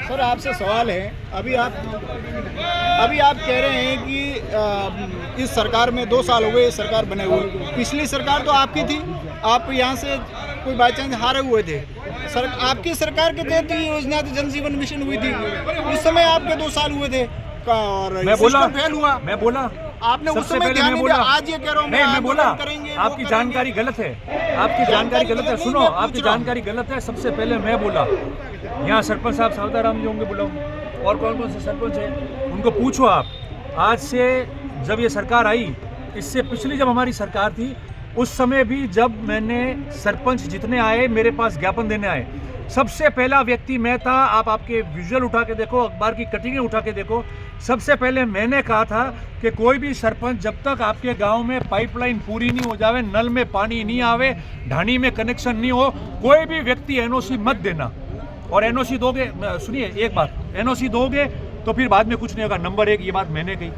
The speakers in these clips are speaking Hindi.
सर आपसे सवाल है, अभी आप कह रहे हैं कि इस सरकार में 2 साल हो गए सरकार बने हुए, पिछली सरकार तो आपकी थी, आप यहाँ से कोई बाई चांस हारे हुए थे, आपकी सरकार के तहत ये योजना थी, जल जीवन मिशन हुई थी, उस समय आपके 2 साल हुए थे और सिस्टम फेल हुआ। मैं बोला आपने उस समय ध्यान नहीं दिया, आज ये कह रहा हूँ मैं बोला आपकी जानकारी गलत है, आपकी जानकारी गलत है। सुनो, आपकी जानकारी गलत है। सबसे पहले मैं बोला, यहाँ सरपंच साहब सावधाराम जी होंगे, बुलाओ, और कौन कौन से सरपंच है उनको पूछो आप। आज से जब ये सरकार आई, इससे पिछली जब हमारी सरकार थी, उस समय भी जब मैंने सरपंच जितने आए मेरे पास ज्ञापन देने आए, सबसे पहला व्यक्ति मैं था। आप आपके विजुअल उठा के देखो, अखबार की कटिंगें उठा के देखो, सबसे पहले मैंने कहा था कि कोई भी सरपंच जब तक आपके गांव में पाइपलाइन पूरी नहीं हो जावे, नल में पानी नहीं आवे, ढाणी में कनेक्शन नहीं हो, कोई भी व्यक्ति एनओसी मत देना। और एनओसी दोगे, सुनिए एक बात, एनओसी दोगे तो फिर बाद में कुछ नहीं होगा। नंबर 1 ये बात मैंने कही।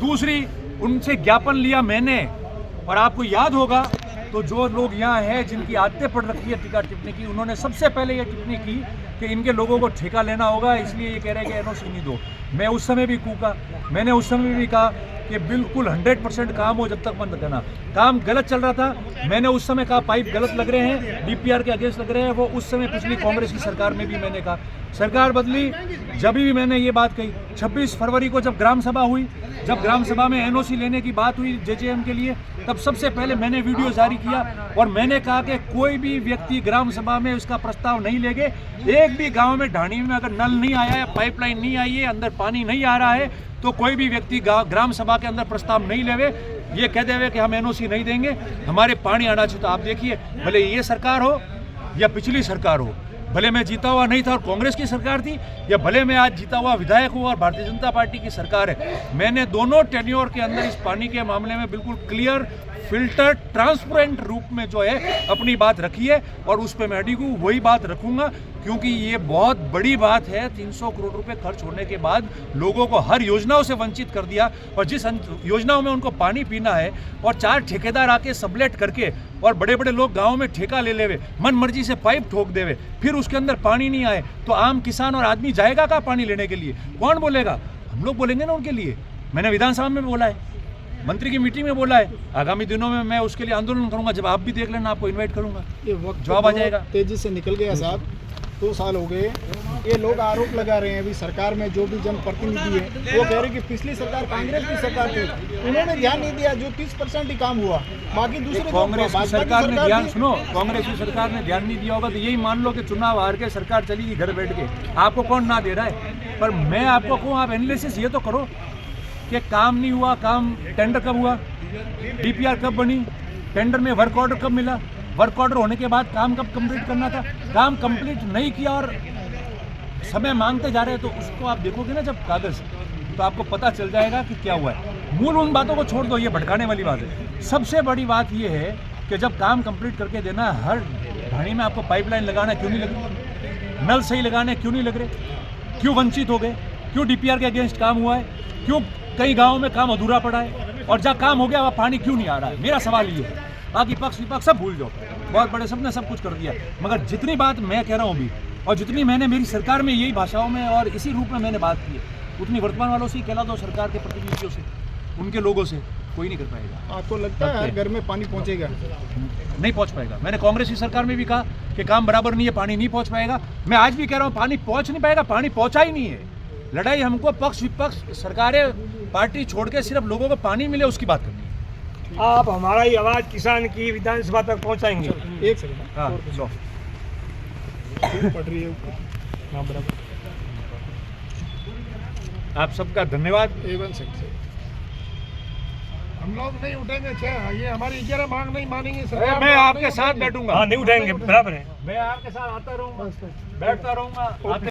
दूसरी, उनसे ज्ञापन लिया मैंने, और आपको याद होगा तो जो लोग यहाँ हैं जिनकी आदतें पड़ रखी है टीका टिप्पणी की, उन्होंने सबसे पहले ये टिप्पणी की कि इनके लोगों को ठेका लेना होगा, इसलिए ये कह रहे हैं कि एनओसी नहीं दो। मैं उस समय भी कूका, मैंने उस समय भी कहा कि बिल्कुल 100% काम हो जब तक बंद करना। काम गलत चल रहा था, मैंने उस समय कहा पाइप गलत लग रहे हैं, डीपीआर के अगेंस्ट लग रहे हैं। वो उस समय पिछली कांग्रेस की सरकार में भी मैंने कहा, सरकार बदली जब भी मैंने ये बात कही। 26 फरवरी को जब ग्राम सभा हुई, जब ग्राम सभा में एनओसी लेने की बात हुई जेजेएम के लिए, तब सबसे पहले मैंने वीडियो जारी किया और मैंने कहा कि कोई भी व्यक्ति ग्राम सभा में उसका प्रस्ताव नहीं लेंगे। एक भी गांव में ढाणी में अगर नल नहीं आया है, पाइपलाइन नहीं आई है, अंदर पानी नहीं आ रहा है, तो कोई भी व्यक्ति ग्राम सभा के अंदर प्रस्ताव नहीं लेवे, ये कह देवे कि हम एनओसी नहीं देंगे, हमारे पानी आना चाहिए। तो आप देखिए, भले ये सरकार हो या पिछली सरकार हो, भले मैं जीता हुआ नहीं था और कांग्रेस की सरकार थी, या भले मैं आज जीता हुआ विधायक हूँ और भारतीय जनता पार्टी की सरकार है, मैंने दोनों टेन्योर के अंदर इस पानी के मामले में बिल्कुल क्लियर, फिल्टर, ट्रांसपेरेंट रूप में जो है अपनी बात रखी है, और उस पर मैं अड़ी हूँ, वही बात रखूंगा, क्योंकि ये बहुत बड़ी बात है। 300 करोड़ रुपए खर्च होने के बाद लोगों को हर योजनाओं से वंचित कर दिया, और जिस योजनाओं में उनको पानी पीना है, और 4 ठेकेदार आके सबलेट करके और बड़े बड़े लोग गाँव में ठेका ले लेवे, मन मर्जी से पाइप ठोक देवे, फिर उसके अंदर पानी नहीं आए, तो आम किसान और आदमी जाएगा कहाँ पानी लेने के लिए? कौन बोलेगा? हम लोग बोलेंगे ना उनके लिए। मैंने विधानसभा में बोला है, मंत्री की मीटिंग में बोला है, आगामी दिनों में मैं उसके लिए आंदोलन करूंगा। जब आप भी देख लेना, आपको इनवाइट करूंगा, ये वक्त जवाब आ जाएगा। तेजी से निकल गया साहब, 2 साल हो गए। ये लोग आरोप लगा रहे हैं, अभी सरकार में जो भी जनप्रतिनिधि है वो कह रहे हैं कि पिछली सरकार कांग्रेस की सरकार थी, उन्होंने ध्यान नहीं दिया, जो 30% ही काम हुआ, बाकी दूसरे कांग्रेस की सरकार ने ध्यान, सुनो, कांग्रेस की सरकार ने ध्यान नहीं दिया होगा तो यही मान लो कि चुनाव हार के सरकार चली गई घर बैठ के, आपको कौन ना दे रहा है। पर मैं आपको कहूँ, आप एनालिसिस ये तो करो कि काम नहीं हुआ, काम टेंडर कब हुआ, डीपीआर कब बनी, टेंडर में वर्क ऑर्डर कब मिला, वर्क ऑर्डर होने के बाद काम कब कंप्लीट करना था, काम कंप्लीट नहीं किया और समय मांगते जा रहे हैं, तो उसको आप देखोगे ना जब कागज, तो आपको पता चल जाएगा कि क्या हुआ है। मूल उन बातों को छोड़ दो, ये भटकाने वाली बात है। सबसे बड़ी बात ये है कि जब काम कंप्लीट करके देना, हर ढाणी में आपको पाइपलाइन लगाना क्यों नहीं लग रही, नल सही लगाने क्यों नहीं लग रहे, क्यों वंचित हो गए, क्यों डीपीआर के अगेंस्ट काम हुआ है, क्यों कई गाँव में काम अधूरा पड़ा है, और जहाँ काम हो गया वहाँ पानी क्यों नहीं आ रहा है। मेरा सवाल ये है। बाकी पक्ष विपक्ष सब भूल जाओ, बहुत बड़े सबने सब कुछ कर दिया, मगर जितनी बात मैं कह रहा हूँ भी, और जितनी मैंने मेरी सरकार में यही भाषाओं में और इसी रूप में मैंने बात की है, उतनी वर्तमान वालों से ही कहला दो, सरकार के प्रतिनिधियों से, उनके लोगों से कोई नहीं कर पाएगा। आपको लगता है हर घर में पानी पहुंचेगा? नहीं पहुंच पाएगा। मैंने कांग्रेस की सरकार में भी कहा कि काम बराबर नहीं है, पानी नहीं पहुंच पाएगा। मैं आज भी कह रहा हूँ, पानी पहुंच नहीं पाएगा, पानी पहुंचा ही नहीं है। लड़ाई हमको पक्ष विपक्ष, सरकारें, पार्टी छोड़ के सिर्फ लोगों को पानी मिले उसकी बात करनी है। आप हमारा ही आवाज किसान की विधानसभा तक पहुंचाएंगे। एक सेकंड, हाँ, पड़ रही है ऊपर। हाँ, बराबर। आप सबका धन्यवाद। A1 सेक्टर हम लोग नहीं उठेंगे, ये हमारी 11 मांग नहीं मानेंगे। मैं आपके साथ बैठूंगा। हाँ, नहीं उठाएंगे, बराबर है। मैं आपके साथ आता रहूंगा, बैठता रहूंगा।